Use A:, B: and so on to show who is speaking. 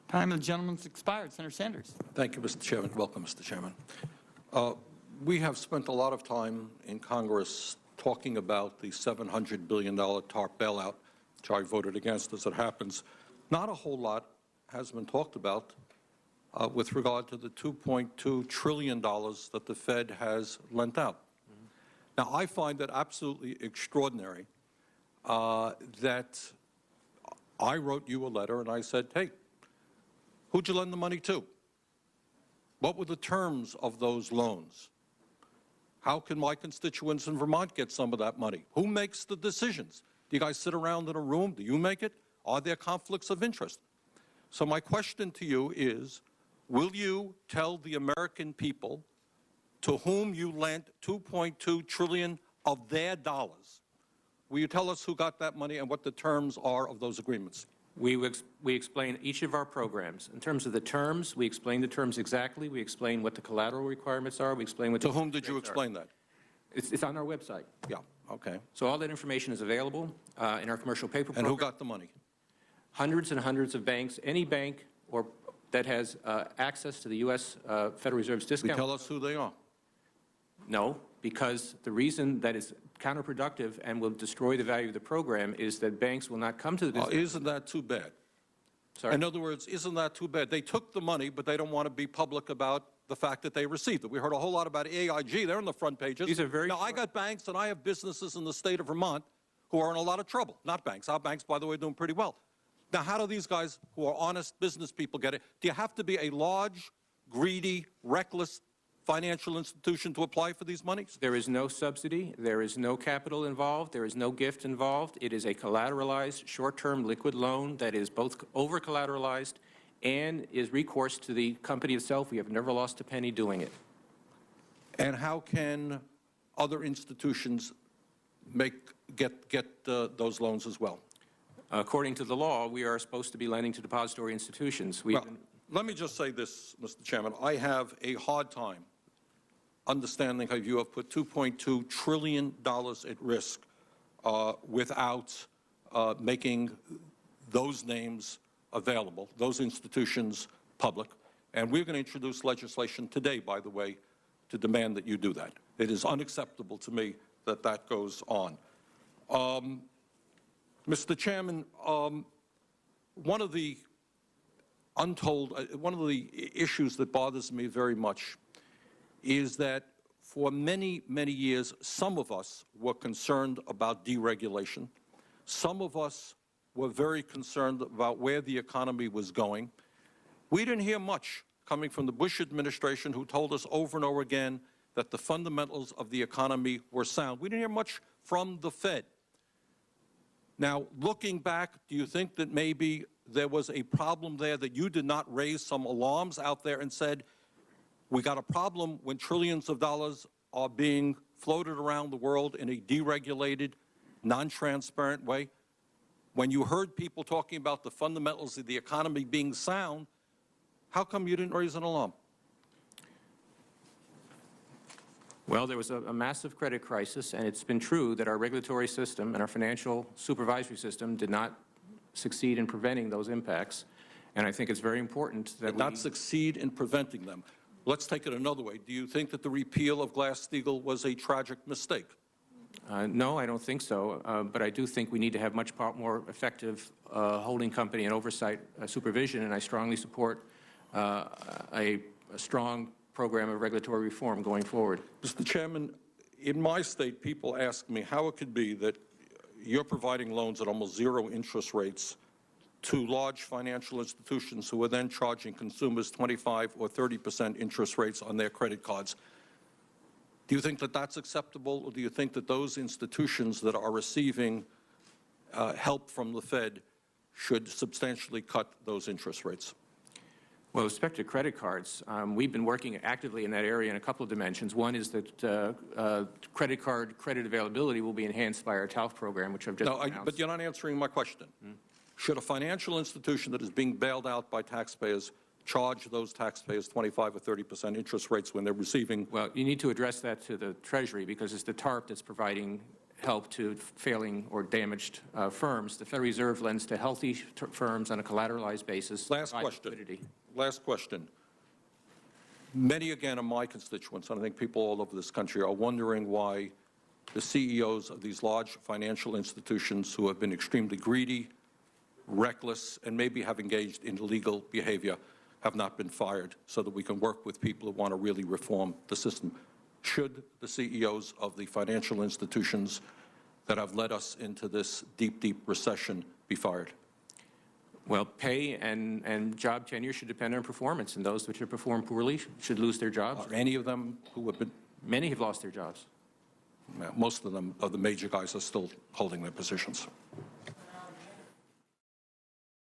A: Time of the gentleman's expired. Senator Sanders.
B: Thank you, Mr. Chairman. Welcome, Mr. Chairman. We have spent a lot of time in Congress talking about the $700 billion TARP bailout, which I voted against as it happens. Not a whole lot has been talked about with regard to the $2.2 trillion that the Fed has lent out. Now, I find that absolutely extraordinary that I wrote you a letter and I said, hey, who'd you lend the money to? What were the terms of those loans? How can my constituents in Vermont get some of that money? Who makes the decisions? Do you guys sit around in a room? Do you make it? Are there conflicts of interest? So my question to you is, will you tell the American people to whom you lent $2.2 trillion of their dollars? Will you tell us who got that money and what the terms are of those agreements?
C: We explain each of our programs. In terms of the terms, we explain the terms exactly. We explain what the collateral requirements are. We explain what
B: to whom did you explain that?
C: It's on our website.
B: Yeah, okay.
C: So all that information is available in our commercial paper program.
B: And who got the money?
C: Hundreds and hundreds of banks. Any bank or that has access to the U.S. Federal Reserve's discount.
B: Will you tell us who they are?
C: No, because the reason that is counterproductive and will destroy the value of the program is that banks will not come to the business.
B: Isn't that too bad?
C: Sorry?
B: In other words, isn't that too bad? They took the money, but they don't want to be public about the fact that they received it. We heard a whole lot about AIG. They're on the front pages.
C: These are very
B: now, I got banks and I have businesses in the state of Vermont who are in a lot of trouble. Not banks. Our banks, by the way, are doing pretty well. Now, how do these guys who are honest business people get it? Do you have to be a large, greedy, reckless financial institution to apply for these monies?
C: There is no subsidy. There is no capital involved. There is no gift involved. It is a collateralized, short-term liquid loan that is both over-collateralized and is recourse to the company itself. We have never lost a penny doing it.
B: And how can other institutions get those loans as well?
C: According to the law, we are supposed to be lending to depository institutions.
B: Let me just say this, Mr. Chairman. I have a hard time understanding how you have put $2.2 trillion at risk without making those names available, those institutions public. And we're going to introduce legislation today, by the way, to demand that you do that. It is unacceptable to me that that goes on. Mr. Chairman, one of the issues that bothers me very much is that for many, many years, some of us were concerned about deregulation. Some of us were very concerned about where the economy was going. We didn't hear much coming from the Bush administration, who told us over and over again that the fundamentals of the economy were sound. We didn't hear much from the Fed. Now, looking back, do you think that maybe there was a problem there, that you did not raise some alarms out there and said, we got a problem when trillions of dollars are being floated around the world in a deregulated, non-transparent way? When you heard people talking about the fundamentals of the economy being sound, how come you didn't raise an alarm?
C: Well, there was a massive credit crisis, and it's been true that our regulatory system and our financial supervisory system did not succeed in preventing those impacts. And I think it's very important that we
B: not succeed in preventing them. Let's take it another way. Do you think that the repeal of Glass-Steagall was a tragic mistake?
C: No, I don't think so. But I do think we need to have much more effective holding company and oversight supervision, and I strongly support a strong program of regulatory reform going forward.
B: Mr. Chairman, in my state, people ask me how it could be that you're providing loans at almost zero interest rates to large financial institutions who are then charging consumers 25 or 30% interest rates on their credit cards. Do you think that that's acceptable, or do you think that those institutions that are receiving help from the Fed should substantially cut those interest rates?
C: Well, with respect to credit cards, we've been working actively in that area in a couple of dimensions. One is that credit card credit availability will be enhanced by our TALF program, which I've just announced.
B: But you're not answering my question. Should a financial institution that is being bailed out by taxpayers charge those taxpayers 25 or 30% interest rates when they're receiving?
C: Well, you need to address that to the Treasury, because it's the TARP that's providing help to failing or damaged firms. The Federal Reserve lends to healthy firms on a collateralized basis.
B: Last
C: provide
B: question.
C: liquidity.
B: Last question. Many, again, of my constituents, and I think people all over this country, are wondering why the CEOs of these large financial institutions who have been extremely greedy, reckless, and maybe have engaged in illegal behavior have not been fired, so that we can work with people who want to really reform the system. Should the CEOs of the financial institutions that have led us into this deep, deep recession be fired?
C: Well, pay and job tenure should depend on performance, and those which have performed poorly should lose their jobs.
B: Are any of them who have been,
C: Many have lost their jobs.
B: most of them, of the major guys, are still holding their positions?